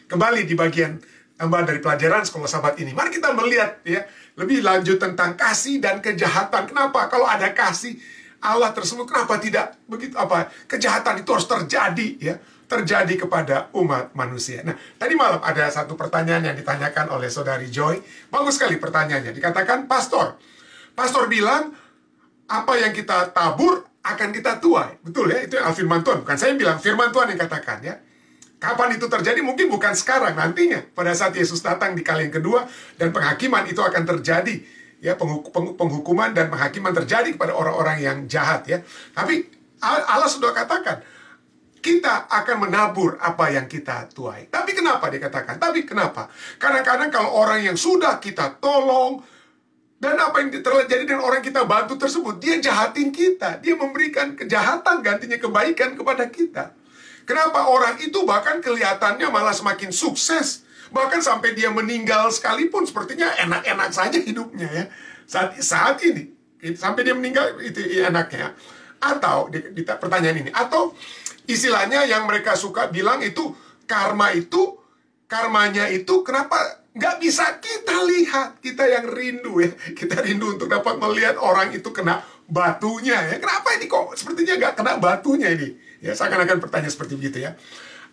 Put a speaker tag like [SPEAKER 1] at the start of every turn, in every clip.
[SPEAKER 1] kembali di bagian tambah dari pelajaran sekolah sahabat ini. Mari kita melihat ya lebih lanjut tentang kasih dan kejahatan. Kenapa? Kalau ada kasih Allah tersebut, kenapa tidak begitu kejahatan itu harus terjadi ya? Terjadi kepada umat manusia. Nah, tadi malam ada satu pertanyaan yang ditanyakan oleh saudari Joy. Bagus sekali pertanyaannya. Dikatakan, Pastor bilang, apa yang kita tabur akan kita tuai. Betul ya, itu firman Tuhan. Bukan saya yang bilang, firman Tuhan yang katakan ya. Kapan itu terjadi? Mungkin bukan sekarang, nantinya. Pada saat Yesus datang di kali yang kedua, dan penghakiman itu akan terjadi. Ya, penghukuman dan penghakiman terjadi kepada orang-orang yang jahat ya. Tapi Allah sudah katakan, kita akan menabur apa yang kita tuai. Tapi kenapa dikatakan? Tapi kenapa? Kadang-kadang kalau orang yang sudah kita tolong, dan apa yang terjadi dengan orang kita bantu tersebut, dia jahatin kita. Dia memberikan kejahatan, gantinya kebaikan kepada kita. Kenapa orang itu bahkan kelihatannya malah semakin sukses. Bahkan sampai dia meninggal sekalipun, sepertinya enak-enak saja hidupnya ya. Saat ini, sampai dia meninggal, itu enaknya. Atau, pertanyaan ini, atau istilahnya yang mereka suka bilang itu karmanya itu kenapa nggak bisa kita lihat, kita yang rindu ya, kita rindu untuk dapat melihat orang itu kena batunya ya. Kenapa ini kok sepertinya nggak kena batunya ini ya? Seakan-akan pertanyaan seperti begitu ya.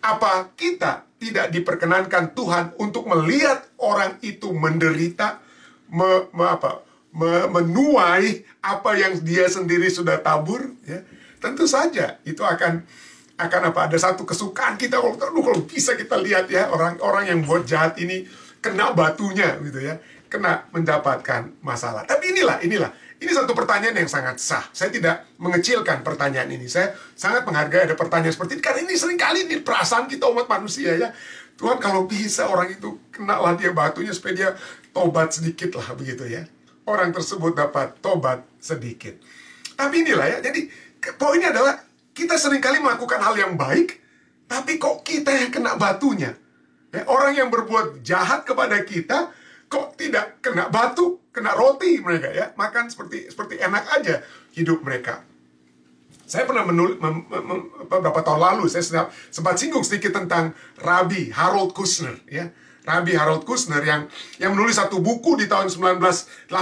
[SPEAKER 1] Apa kita tidak diperkenankan Tuhan untuk melihat orang itu menderita, menuai apa yang dia sendiri sudah tabur ya? Tentu saja itu akan ada satu kesukaan kita kalau bisa kita lihat ya orang-orang yang buat jahat ini kena batunya gitu ya, kena mendapatkan masalah. Tapi ini satu pertanyaan yang sangat sah. Saya tidak mengecilkan pertanyaan ini. Saya sangat menghargai ada pertanyaan seperti ini, karena ini seringkali ini perasaan kita umat manusia ya. Tuhan, kalau bisa orang itu kena lah dia batunya supaya dia tobat sedikit lah begitu ya. Orang tersebut dapat tobat sedikit. Tapi inilah ya, jadi poinnya adalah kita seringkali melakukan hal yang baik, tapi kok kita yang kena batunya? Ya, orang yang berbuat jahat kepada kita, kok tidak kena batu, kena roti mereka ya? Makan seperti enak aja hidup mereka. Saya pernah menulis, beberapa tahun lalu, saya sempat singgung sedikit tentang Rabbi Harold Kushner. Ya. Rabbi Harold Kushner yang menulis satu buku di tahun 1981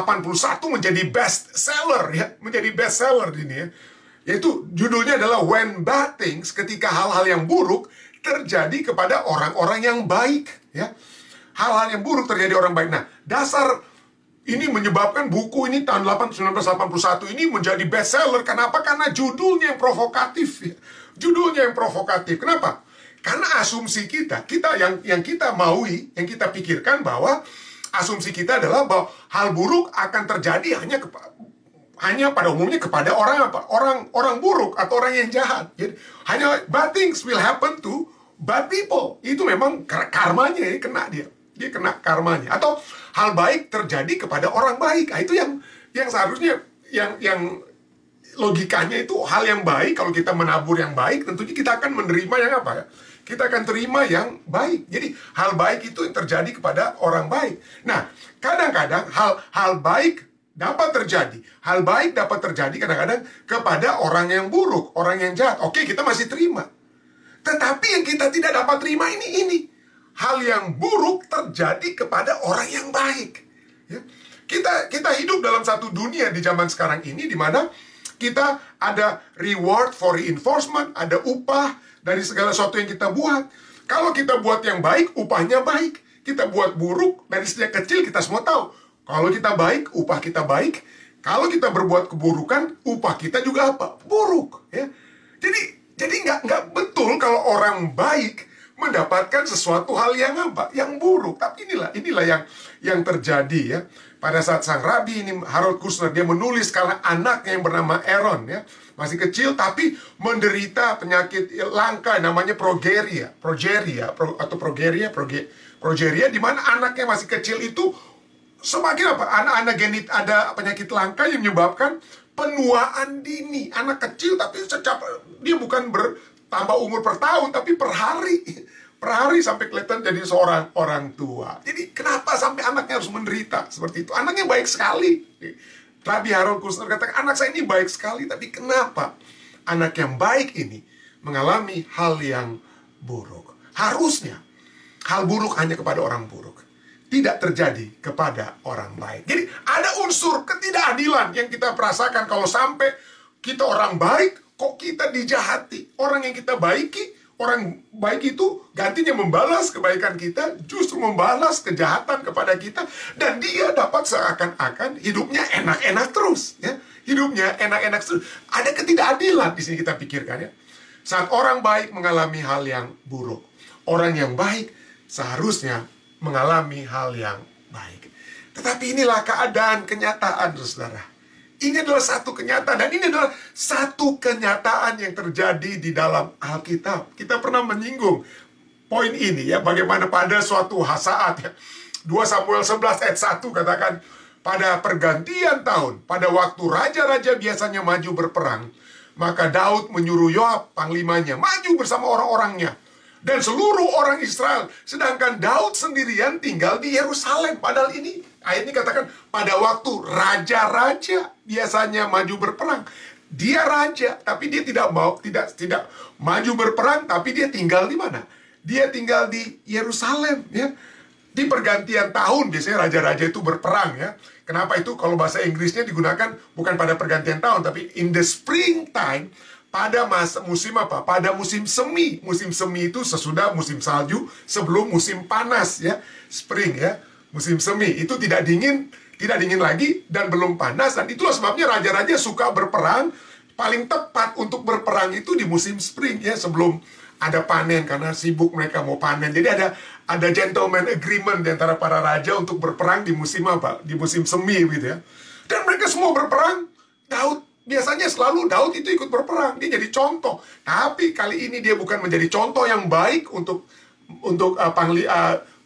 [SPEAKER 1] menjadi best seller ya, menjadi best seller ini ya. Yaitu judulnya adalah When Bad Things, ketika hal-hal yang buruk terjadi kepada orang-orang yang baik ya. Hal-hal yang buruk terjadi orang baik. Nah, dasar ini menyebabkan buku ini tahun 1981 ini menjadi bestseller. Kenapa? Karena judulnya yang provokatif ya. Judulnya yang provokatif. Kenapa? Karena asumsi kita yang kita maui, yang kita pikirkan bahwa asumsi kita adalah bahwa hal buruk akan terjadi hanya pada umumnya kepada orang buruk atau orang yang jahat. Jadi hanya bad things will happen to bad people. Itu memang karmanya ya, dia kena karmanya. Atau hal baik terjadi kepada orang baik. Nah, itu yang seharusnya yang logikanya itu hal yang baik. Kalau kita menabur yang baik, tentunya kita akan menerima yang apa ya? Kita akan terima yang baik. Jadi hal baik itu yang terjadi kepada orang baik. Nah, kadang-kadang hal baik dapat terjadi. Hal baik dapat terjadi kadang-kadang kepada orang yang buruk, orang yang jahat. Oke, kita masih terima. Tetapi yang kita tidak dapat terima ini. Hal yang buruk terjadi kepada orang yang baik. Ya. Kita hidup dalam satu dunia di zaman sekarang ini di mana kita ada reward for reinforcement, ada upah dari segala sesuatu yang kita buat. Kalau kita buat yang baik, upahnya baik. Kita buat buruk, dari sejak kecil kita semua tahu. Kalau kita baik, upah kita baik. Kalau kita berbuat keburukan, upah kita juga apa? Buruk. Ya. Jadi nggak betul kalau orang baik mendapatkan sesuatu hal yang apa? Yang buruk. Tapi inilah yang terjadi ya. Pada saat sang rabi ini, Harold Kushner, dia menulis karena anaknya yang bernama Aaron ya, masih kecil tapi menderita penyakit langka namanya progeria, di mana anaknya masih kecil itu semakin apa? Anak-anak genit ada penyakit langka yang menyebabkan penuaan dini. Anak kecil tapi dia bukan bertambah umur per tahun tapi per hari sampai kelihatan jadi seorang orang tua. Jadi kenapa sampai anaknya harus menderita seperti itu? Anaknya baik sekali. Rabbi Harold Kushner katakan, anak saya ini baik sekali, tapi kenapa anak yang baik ini mengalami hal yang buruk? Harusnya hal buruk hanya kepada orang buruk. Tidak terjadi kepada orang baik. Jadi ada unsur ketidakadilan yang kita rasakan kalau sampai kita orang baik, kok kita dijahati. Orang yang kita baiki, orang baik itu gantinya membalas kebaikan kita, justru membalas kejahatan kepada kita. Dan dia dapat seakan-akan hidupnya enak-enak terus. Ya. Hidupnya enak-enak terus. Ada ketidakadilan di sini kita pikirkan ya. Saat orang baik mengalami hal yang buruk, orang yang baik seharusnya mengalami hal yang baik. Tetapi inilah keadaan, kenyataan, saudara. Ini adalah satu kenyataan, dan ini adalah satu kenyataan yang terjadi di dalam Alkitab. Kita pernah menyinggung poin ini ya, bagaimana pada suatu saat ya, 2 Samuel 11 ayat 1 katakan, pada pergantian tahun, pada waktu raja-raja biasanya maju berperang, maka Daud menyuruh Yoab, panglimanya, maju bersama orang-orangnya dan seluruh orang Israel. Sedangkan Daud sendirian tinggal di Yerusalem. Padahal ini, ayat ini katakan, pada waktu raja-raja biasanya maju berperang. Dia raja, tapi dia tidak maju berperang, tapi dia tinggal di mana? Dia tinggal di Yerusalem, ya. Di pergantian tahun biasanya raja-raja itu berperang, ya. Kenapa itu? Kalau bahasa Inggrisnya digunakan bukan pada pergantian tahun, tapi in the springtime. Pada musim apa? Pada musim semi. Musim semi itu sesudah musim salju, sebelum musim panas ya. Spring ya. Musim semi itu tidak dingin lagi dan belum panas, dan itulah sebabnya raja-raja suka berperang. Paling tepat untuk berperang itu di musim spring ya, sebelum ada panen, karena sibuk mereka mau panen. Jadi ada gentleman agreement di antara para raja untuk berperang di musim apa? Di musim semi gitu ya. Dan mereka semua berperang. Biasanya selalu Daud itu ikut berperang, dia jadi contoh. Tapi kali ini dia bukan menjadi contoh yang baik untuk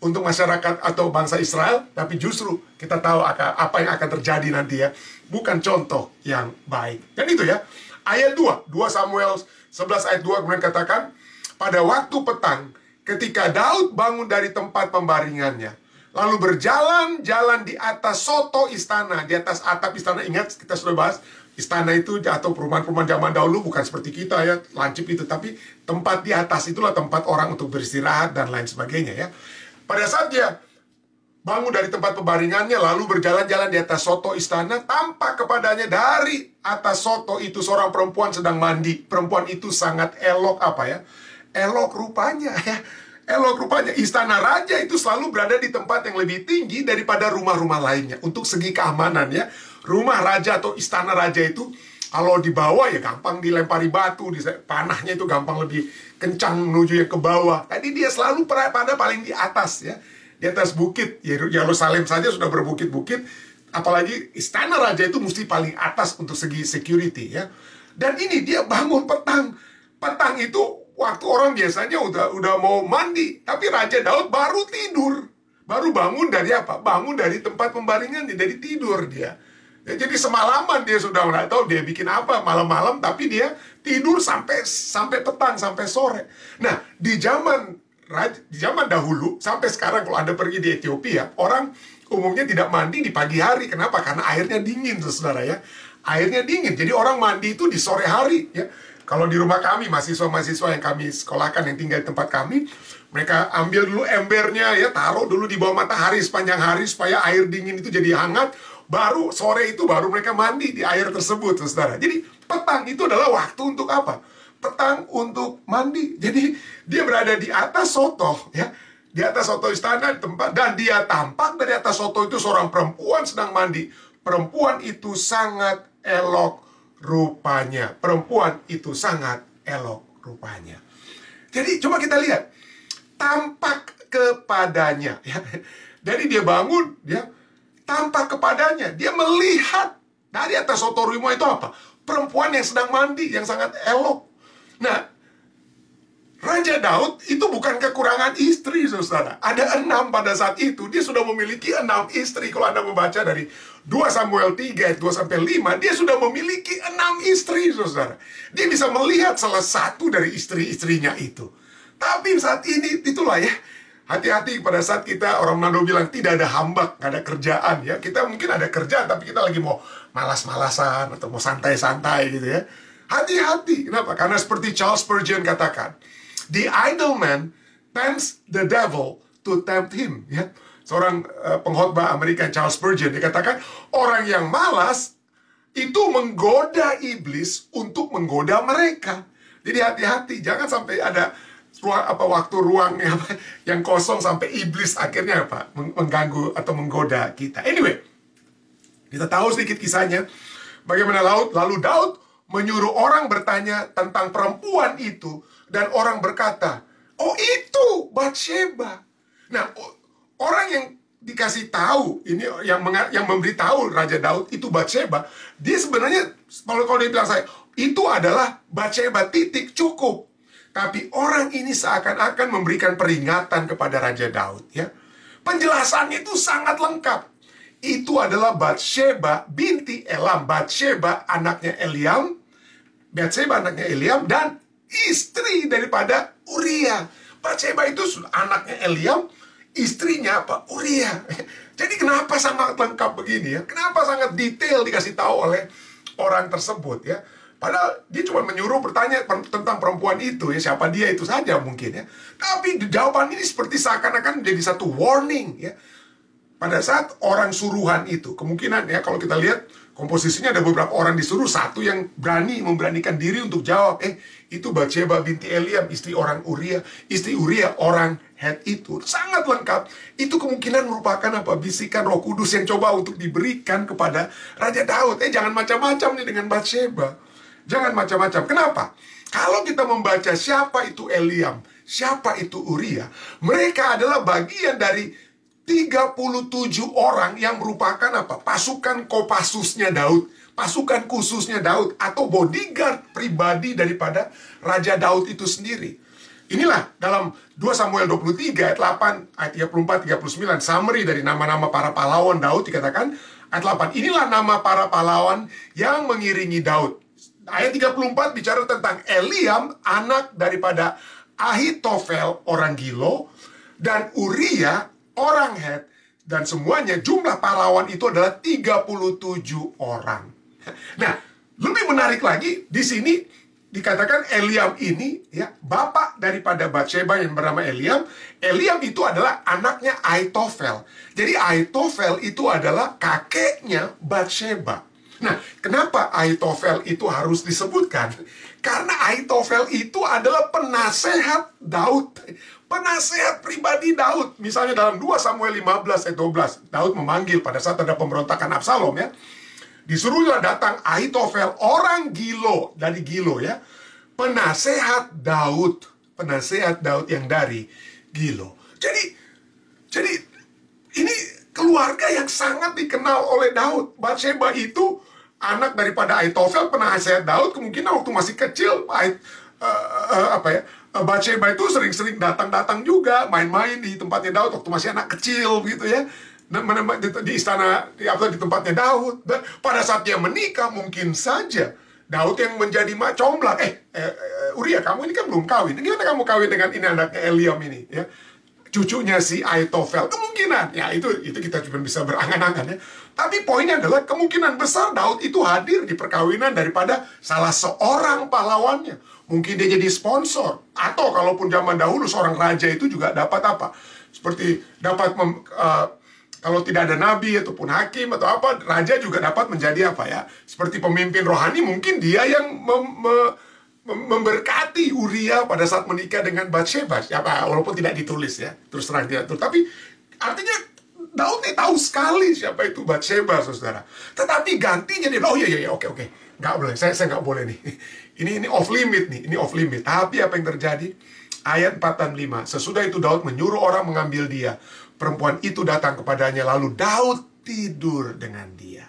[SPEAKER 1] masyarakat atau bangsa Israel, tapi justru kita tahu apa yang akan terjadi nanti ya. Bukan contoh yang baik. Dan itu ya, ayat 2 Samuel 11 ayat 2 kemudian katakan, pada waktu petang, ketika Daud bangun dari tempat pembaringannya, lalu berjalan-jalan di atas soto istana, di atas atap istana. Ingat, kita sudah bahas, istana itu atau perumahan-perumahan zaman dahulu bukan seperti kita ya, lancip itu, tapi tempat di atas itulah tempat orang untuk beristirahat dan lain sebagainya ya. Pada saat dia bangun dari tempat pembaringannya lalu berjalan-jalan di atas soto istana, tampak kepadanya dari atas soto itu seorang perempuan sedang mandi. Perempuan itu sangat elok elok rupanya ya. Elok rupanya. Istana raja itu selalu berada di tempat yang lebih tinggi daripada rumah-rumah lainnya untuk segi keamanan ya. Rumah raja atau istana raja itu kalau di bawah ya gampang dilempari batu, panahnya itu gampang lebih kencang menuju yang ke bawah. Tadi dia selalu pada paling di atas ya, di atas bukit. Yerusalem saja sudah berbukit-bukit, apalagi istana raja itu mesti paling atas untuk segi security ya. Dan ini dia bangun petang. Petang itu waktu orang biasanya udah mau mandi, tapi Raja Daud baru tidur. Baru bangun dari apa? Bangun dari tempat pembaringan, dari tidur dia. Ya, jadi semalaman dia sudah nggak tahu dia bikin apa malam-malam, tapi dia tidur sampai petang, sampai sore. Nah, di zaman dahulu sampai sekarang kalau Anda pergi di Ethiopia, orang umumnya tidak mandi di pagi hari. Kenapa? Karena airnya dingin, saudara ya. Airnya dingin. Jadi orang mandi itu di sore hari ya. Kalau di rumah kami, mahasiswa-mahasiswa yang kami sekolahkan yang tinggal di tempat kami, mereka ambil dulu embernya ya, taruh dulu di bawah matahari sepanjang hari supaya air dingin itu jadi hangat. Baru sore itu baru mereka mandi di air tersebut, saudara. Jadi petang itu adalah waktu untuk apa? Petang untuk mandi. Jadi dia berada di atas soto ya, di atas soto istana tempat, dan dia tampak dari atas soto itu seorang perempuan sedang mandi. Perempuan itu sangat elok rupanya. Perempuan itu sangat elok rupanya. Jadi coba kita lihat, tampak kepadanya ya. Jadi dia bangun ya, tampak kepadanya, dia melihat dari atas soto rumah itu apa? Perempuan yang sedang mandi, yang sangat elok. Nah, Raja Daud itu bukan kekurangan istri, saudara. Ada 6 pada saat itu. Dia sudah memiliki 6 istri. Kalau Anda membaca dari 2 Samuel 3, 2-5, dia sudah memiliki 6 istri, saudara. Dia bisa melihat salah satu dari istri-istrinya itu. Tapi saat ini, itulah ya, hati-hati pada saat kita, orang Manado bilang, tidak ada hambak, nggak ada kerjaan ya. Kita mungkin ada kerjaan, tapi kita lagi mau malas-malasan, atau mau santai-santai gitu ya. Hati-hati, kenapa? Karena seperti Charles Spurgeon katakan, the idle man tempts the devil to tempt him. Ya, seorang pengkhotbah Amerika Charles Spurgeon dikatakan orang yang malas itu menggoda iblis untuk menggoda mereka. Jadi hati-hati, jangan sampai ada waktu ruang yang kosong sampai iblis akhirnya mengganggu atau menggoda kita. Anyway, kita tahu sedikit kisahnya. Bagaimana lalu Daud menyuruh orang bertanya tentang perempuan itu, dan orang berkata, "Oh, itu Batsheba." Nah, orang yang dikasih tahu ini yang memberitahu Raja Daud itu Batsheba, dia sebenarnya kalau dia bilang saya itu adalah Batsheba, titik, cukup. Tapi orang ini seakan-akan memberikan peringatan kepada Raja Daud, ya. Penjelasannya itu sangat lengkap. Itu adalah Batsheba binti Elam. Batsheba anaknya Eliam, dan istri daripada Uria. Batsheba itu anaknya Eliam, istrinya Uria. Jadi kenapa sangat lengkap begini, ya? Kenapa sangat detail dikasih tahu oleh orang tersebut, ya? Padahal dia cuma menyuruh bertanya tentang perempuan itu, ya, siapa dia itu saja mungkin, ya. Tapi jawaban ini seperti seakan-akan menjadi satu warning, ya. Pada saat orang suruhan itu, kemungkinan, ya, kalau kita lihat komposisinya ada beberapa orang disuruh, satu yang memberanikan diri untuk jawab, itu Batsheba binti Eliam, istri Uria orang Het itu. Sangat lengkap. Itu kemungkinan merupakan bisikan Roh Kudus yang coba untuk diberikan kepada Raja Daud. Jangan macam-macam nih dengan Batsheba. Jangan macam-macam. Kenapa? Kalau kita membaca siapa itu Eliam, siapa itu Uria, mereka adalah bagian dari 37 orang yang merupakan pasukan Kopassusnya Daud, pasukan khususnya Daud, atau bodyguard pribadi daripada Raja Daud itu sendiri. Inilah dalam 2 Samuel 23 ayat 8, ayat 34, 39, summary dari nama-nama para pahlawan Daud dikatakan, ayat 8, inilah nama para pahlawan yang mengiringi Daud. Ayat 34 bicara tentang Eliam, anak daripada Ahitofel orang Gilo, dan Uria orang Het, dan semuanya jumlah pahlawan itu adalah 37 orang. Nah, lebih menarik lagi di sini dikatakan Eliam ini, ya, bapak daripada Batsheba yang bernama Eliam. Eliam itu adalah anaknya Ahitofel. Jadi Ahitofel itu adalah kakeknya Batsheba. Nah, kenapa Ahitofel itu harus disebutkan? Karena Ahitofel itu adalah penasehat Daud, penasehat pribadi Daud. Misalnya dalam 2 Samuel 15 ayat 12, Daud memanggil pada saat ada pemberontakan Absalom, ya. Disuruhlah datang Ahitofel orang Gilo, dari Gilo, ya. Penasehat Daud yang dari Gilo. Jadi ini keluarga yang sangat dikenal oleh Daud. Batsheba itu anak daripada Ahitofel, penasehat Daud. Kemungkinan waktu masih kecil, Batsheba itu sering-sering datang-datang juga, main-main di tempatnya Daud waktu masih anak kecil, gitu, ya. Di istana, di tempatnya Daud. Dan pada saat dia menikah, mungkin saja Daud yang menjadi comblang. Uria, kamu ini kan belum kawin. Gimana kamu kawin dengan ini anaknya Eliam ini, ya? Cucunya si Ahitofel. Kemungkinan, ya, itu kita cuma bisa berangan-angan, ya. Tapi poinnya adalah kemungkinan besar Daud itu hadir di perkawinan daripada salah seorang pahlawannya. Mungkin dia jadi sponsor. Atau kalaupun zaman dahulu seorang raja itu juga dapat seperti dapat kalau tidak ada nabi ataupun hakim atau raja juga dapat menjadi seperti pemimpin rohani. Mungkin dia yang memberkati Uria pada saat menikah dengan Batsheba. Walaupun tidak ditulis, ya, terus terang tidak tulis. Tapi artinya Daud ini tahu sekali siapa itu Batsheba, saudara. Tetapi gantinya dia, oke, nggak boleh, saya nggak boleh nih. Ini off limit nih, ini off limit. Tapi apa yang terjadi? Ayat 4 dan 5. Sesudah itu Daud menyuruh orang mengambil dia. Perempuan itu datang kepadanya, lalu Daud tidur dengan dia.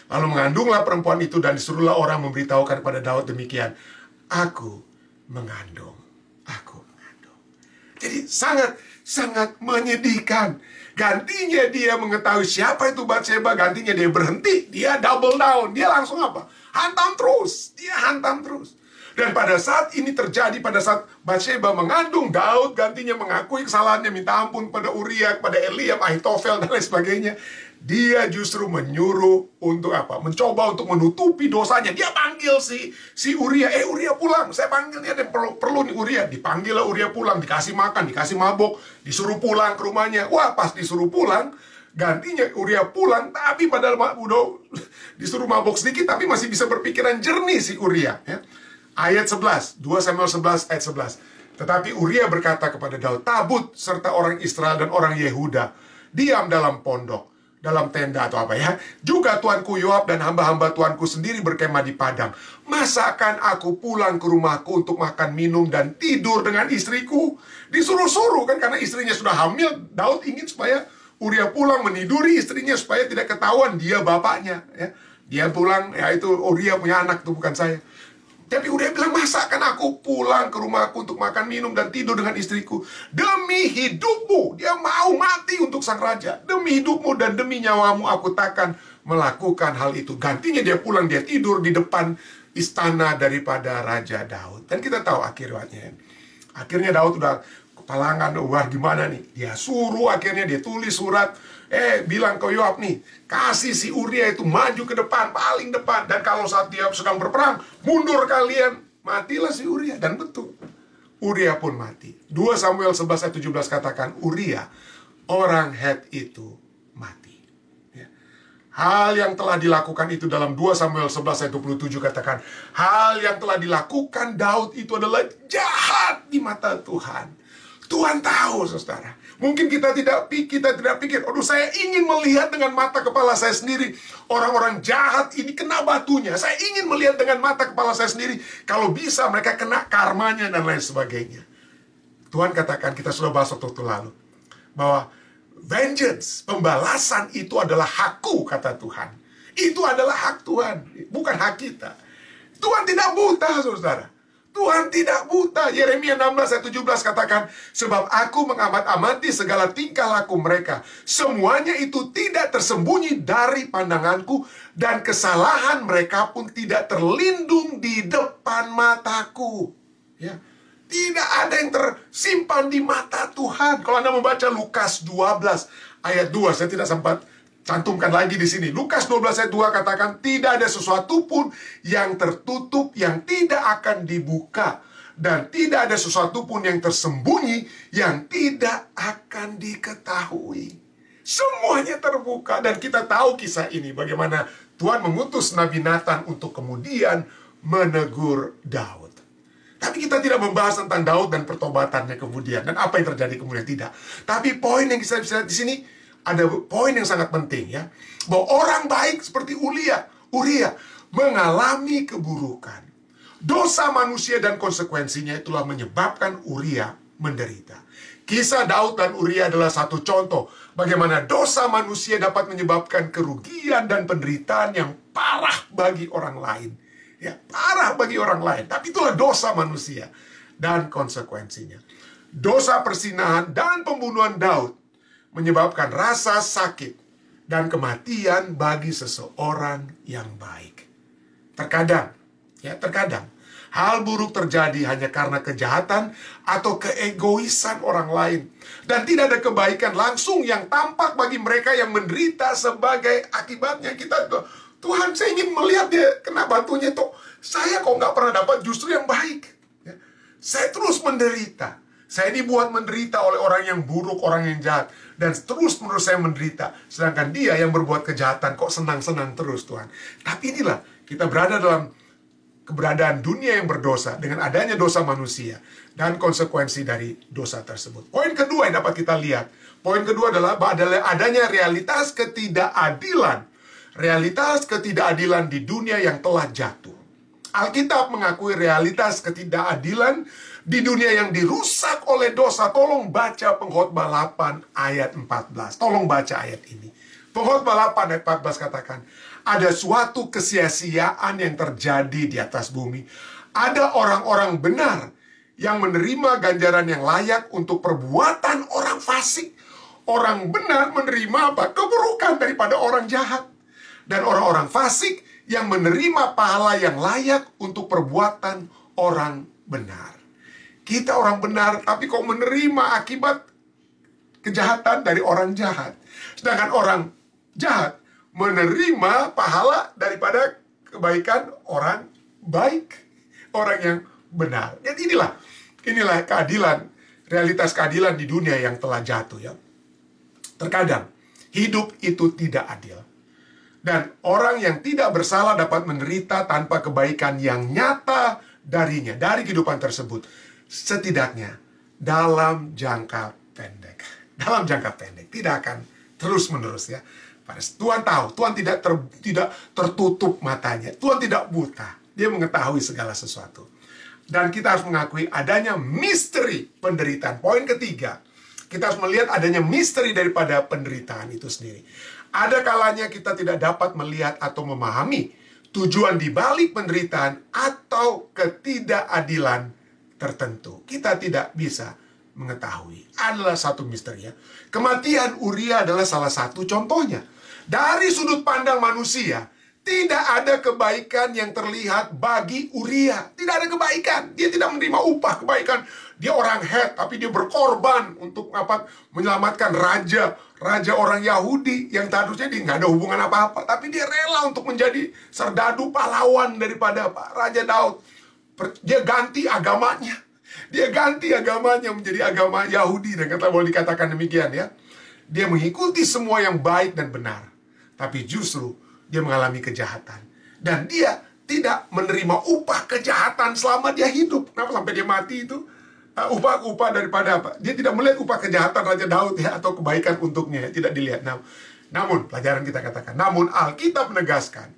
[SPEAKER 1] Lalu mengandunglah perempuan itu, dan disuruhlah orang memberitahukan kepada Daud demikian, Aku mengandung. Jadi sangat menyedihkan. Gantinya dia mengetahui siapa itu Batsheba, gantinya dia berhenti, dia double down, dia langsung hantam terus. Dan pada saat ini terjadi, pada saat Batsheba mengandung, Daud gantinya mengakui kesalahannya, minta ampun kepada Uria, kepada Eliam, Ahitofel, dan lain sebagainya. Dia justru menyuruh untuk apa? Mencoba untuk menutupi dosanya. Dia panggil si Uria. Uria pulang. Saya panggil nih, ada perlu nih Uria. Dipanggil lah Uria pulang. Dikasih makan, dikasih mabok. Disuruh pulang ke rumahnya. Wah, pas disuruh pulang, gantinya Uria pulang. Tapi padahal udah disuruh mabok sedikit, tapi masih bisa berpikiran jernih si Uria. Ya. Ayat 11. 2 Samuel 11 ayat 11. Tetapi Uria berkata kepada Daud, tabut serta orang Israel dan orang Yehuda diam dalam pondok, dalam tenda atau apa ya. Juga tuanku Yoab dan hamba-hamba tuanku sendiri berkemah di padang. Masakan aku pulang ke rumahku untuk makan, minum, dan tidur dengan istriku? Disuruh-suruh kan, karena istrinya sudah hamil. Daud ingin supaya Uria pulang meniduri istrinya supaya tidak ketahuan dia bapaknya. Ya. Dia pulang, ya itu Uria punya anak, itu bukan saya. Tapi Uria bilang, masakan aku pulang ke rumahku untuk makan, minum, dan tidur dengan istriku? Demi hidupmu, dia mau mati untuk sang raja. Demi hidupmu dan demi nyawamu aku takkan melakukan hal itu. Gantinya dia pulang, dia tidur di depan istana daripada Raja Daud. Dan kita tahu akhirnya. Akhirnya Daud udah kepalangan, wah gimana nih? Dia suruh, akhirnya dia tulis surat. Bilang ke Yoab nih, kasih si Uria itu maju ke depan, paling depan. Dan kalau saat dia sedang berperang, mundur kalian. Matilah si Uria. Dan betul, Uria pun mati. 2 Samuel 11 ayat 17 katakan, Uria, orang Het itu mati. Ya. Hal yang telah dilakukan itu dalam 2 Samuel 11 ayat 27 katakan, hal yang telah dilakukan Daud itu adalah jahat di mata Tuhan. Tuhan tahu, saudara. Mungkin kita tidak pikir, aduh saya ingin melihat dengan mata kepala saya sendiri orang-orang jahat ini kena batunya. Saya ingin melihat dengan mata kepala saya sendiri. Kalau bisa mereka kena karmanya dan lain sebagainya. Tuhan katakan, kita sudah bahas waktu lalu, bahwa vengeance, pembalasan itu adalah hakku, kata Tuhan. Itu adalah hak Tuhan, bukan hak kita. Tuhan tidak buta, saudara. Tuhan tidak buta. Yeremia 16 ayat 17 katakan, sebab aku mengamat-amati segala tingkah laku mereka. Semuanya itu tidak tersembunyi dari pandanganku, dan kesalahan mereka pun tidak terlindung di depan mataku. Ya. Tidak ada yang tersimpan di mata Tuhan. Kalau Anda membaca Lukas 12 ayat 2, saya tidak sempat cantumkan lagi di sini. Lukas 12 ayat 2 katakan, tidak ada sesuatu pun yang tertutup yang tidak akan dibuka, dan tidak ada sesuatu pun yang tersembunyi yang tidak akan diketahui. Semuanya terbuka, dan kita tahu kisah ini bagaimana Tuhan mengutus Nabi Nathan untuk kemudian menegur Daud. Tapi kita tidak membahas tentang Daud dan pertobatannya kemudian, dan apa yang terjadi kemudian, tidak. Tapi poin yang kita bisa lihat di sini, ada poin yang sangat penting, ya, bahwa orang baik seperti Uria mengalami keburukan. Dosa manusia dan konsekuensinya itulah menyebabkan Uria menderita. Kisah Daud dan Uria adalah satu contoh bagaimana dosa manusia dapat menyebabkan kerugian dan penderitaan yang parah bagi orang lain. Ya, parah bagi orang lain. Tapi itulah dosa manusia dan konsekuensinya. Dosa persinahan dan pembunuhan Daud menyebabkan rasa sakit dan kematian bagi seseorang yang baik. Terkadang hal buruk terjadi hanya karena kejahatan atau keegoisan orang lain, dan tidak ada kebaikan langsung yang tampak bagi mereka yang menderita sebagai akibatnya. Tuhan, saya ingin melihat dia kena batunya, tuh saya kok nggak pernah dapat justru yang baik. Ya. Saya terus menderita. Saya dibuat menderita oleh orang yang buruk, orang yang jahat. Dan terus-menerus saya menderita. Sedangkan dia yang berbuat kejahatan kok senang-senang terus, Tuhan. Tapi inilah, kita berada dalam keberadaan dunia yang berdosa dengan adanya dosa manusia dan konsekuensi dari dosa tersebut. Poin kedua yang dapat kita lihat. Poin kedua adalah adanya realitas ketidakadilan. Realitas ketidakadilan di dunia yang telah jatuh. Alkitab mengakui realitas ketidakadilan di dunia yang dirusak oleh dosa. Tolong baca Pengkhotbah 8 ayat 14. Tolong baca ayat ini. Pengkhotbah 8 ayat 14 katakan, ada suatu kesia-siaan yang terjadi di atas bumi. Ada orang-orang benar yang menerima ganjaran yang layak untuk perbuatan orang fasik. Orang benar menerima apa? Keburukan daripada orang jahat. Dan orang-orang fasik yang menerima pahala yang layak untuk perbuatan orang benar. Kita orang benar, tapi kok menerima akibat kejahatan dari orang jahat. Sedangkan orang jahat menerima pahala daripada kebaikan orang baik, orang yang benar. Jadi inilah keadilan, realitas keadilan di dunia yang telah jatuh ya. Terkadang hidup itu tidak adil. Dan orang yang tidak bersalah dapat menderita tanpa kebaikan yang nyata darinya, dari kehidupan tersebut. Setidaknya dalam jangka pendek. Dalam jangka pendek, tidak akan terus-menerus ya. Tuhan tahu, Tuhan tidak tertutup matanya. Tuhan tidak buta. Dia mengetahui segala sesuatu. Dan kita harus mengakui adanya misteri penderitaan. Poin ketiga, kita harus melihat adanya misteri daripada penderitaan itu sendiri. Ada kalanya kita tidak dapat melihat atau memahami tujuan di balik penderitaan atau ketidakadilan tertentu. Kita tidak bisa mengetahui. Adalah satu misteri ya. Kematian Uria adalah salah satu contohnya. Dari sudut pandang manusia, tidak ada kebaikan yang terlihat bagi Uria. Tidak ada kebaikan. Dia tidak menerima upah kebaikan. Dia orang Het, tapi dia berkorban untuk menyelamatkan raja orang Yahudi yang harusnya dia nggak ada hubungan apa-apa. Tapi dia rela untuk menjadi serdadu pahlawan daripada Raja Daud. Dia ganti agamanya. Dia ganti agamanya menjadi agama Yahudi. Dan boleh dikatakan demikian ya. Dia mengikuti semua yang baik dan benar. Tapi justru dia mengalami kejahatan. Dan dia tidak menerima upah kejahatan selama dia hidup. Kenapa sampai dia mati itu? Upah daripada apa? Dia tidak melihat upah kejahatan Raja Daud ya, atau kebaikan untuknya ya, tidak dilihat. Namun pelajaran kita katakan, namun Alkitab menegaskan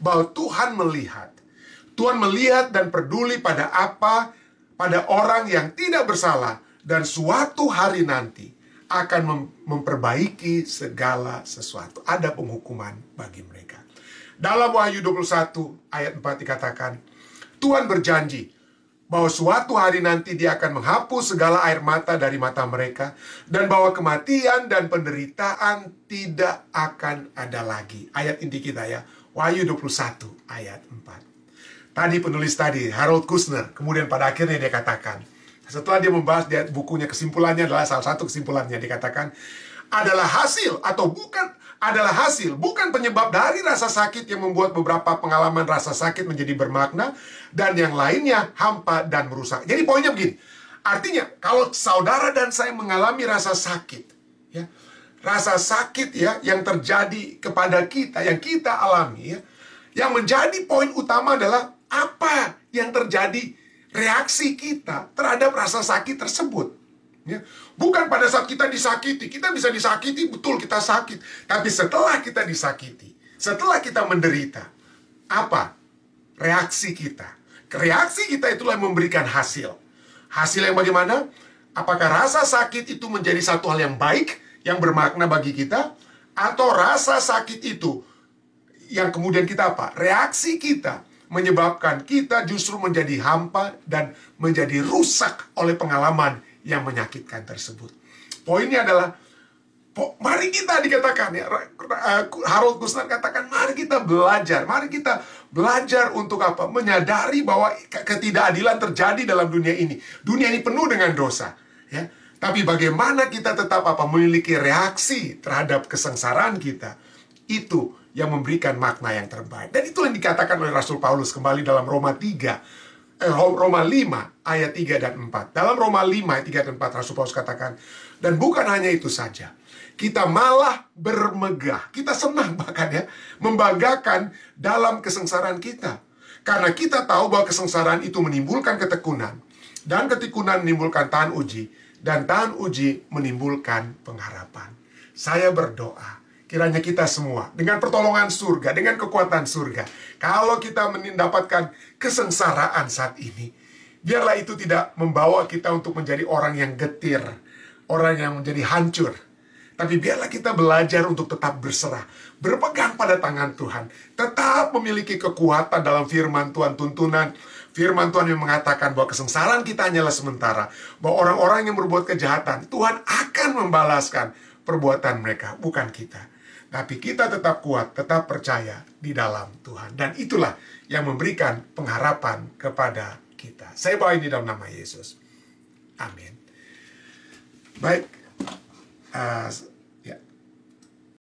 [SPEAKER 1] bahwa Tuhan melihat dan peduli pada orang yang tidak bersalah, dan suatu hari nanti akan memperbaiki segala sesuatu. Ada penghukuman bagi mereka. Dalam Wahyu 21 ayat 4 dikatakan, Tuhan berjanji bahwa suatu hari nanti dia akan menghapus segala air mata dari mata mereka, dan bahwa kematian dan penderitaan tidak akan ada lagi. Ayat inti kita ya, Wahyu 21 ayat 4. Tadi penulis Harold Kushner, kemudian pada akhirnya dia katakan, setelah dia membahas bukunya, kesimpulannya adalah, salah satu kesimpulannya dikatakan adalah hasil bukan penyebab dari rasa sakit yang membuat beberapa pengalaman rasa sakit menjadi bermakna, dan yang lainnya hampa dan merusak. Jadi poinnya begini, artinya kalau saudara dan saya mengalami rasa sakit ya, rasa sakit ya yang terjadi kepada kita, yang kita alami ya, yang menjadi poin utama adalah apa yang terjadi, reaksi kita terhadap rasa sakit tersebut ya. Bukan pada saat kita disakiti. Kita bisa disakiti, betul kita sakit. Tapi setelah kita disakiti, setelah kita menderita, apa reaksi kita? Reaksi kita itulah yang memberikan hasil. Hasil yang bagaimana? Apakah rasa sakit itu menjadi satu hal yang baik, yang bermakna bagi kita? Atau rasa sakit itu yang kemudian kita apa? Reaksi kita menyebabkan kita justru menjadi hampa dan menjadi rusak oleh pengalaman yang menyakitkan tersebut. Poinnya adalah, mari kita dikatakan ya, Harold Kushner katakan, mari kita belajar untuk apa? Menyadari bahwa ketidakadilan terjadi dalam dunia ini. Dunia ini penuh dengan dosa ya. Tapi bagaimana kita tetap memiliki reaksi terhadap kesengsaraan kita, itu yang memberikan makna yang terbaik. Dan itu yang dikatakan oleh Rasul Paulus kembali dalam Roma 5 ayat 3 dan 4. Dalam Roma 5 ayat 3 dan 4 Rasul Paulus katakan, dan bukan hanya itu saja, kita malah bermegah, kita senang bahkan ya, membanggakan dalam kesengsaraan kita. Karena kita tahu bahwa kesengsaraan itu menimbulkan ketekunan, dan ketekunan menimbulkan tahan uji, dan tahan uji menimbulkan pengharapan. Saya berdoa, kiranya kita semua dengan pertolongan surga, dengan kekuatan surga, kalau kita mendapatkan kesengsaraan saat ini, biarlah itu tidak membawa kita untuk menjadi orang yang getir, orang yang menjadi hancur. Tapi biarlah kita belajar untuk tetap berserah, berpegang pada tangan Tuhan, tetap memiliki kekuatan dalam firman Tuhan, tuntunan firman Tuhan yang mengatakan bahwa kesengsaraan kita hanyalah sementara, bahwa orang-orang yang berbuat kejahatan, Tuhan akan membalaskan perbuatan mereka, bukan kita. Tapi kita tetap kuat, tetap percaya di dalam Tuhan. Dan itulah yang memberikan pengharapan kepada kita. Saya bawa ini dalam nama Yesus. Amin. Baik.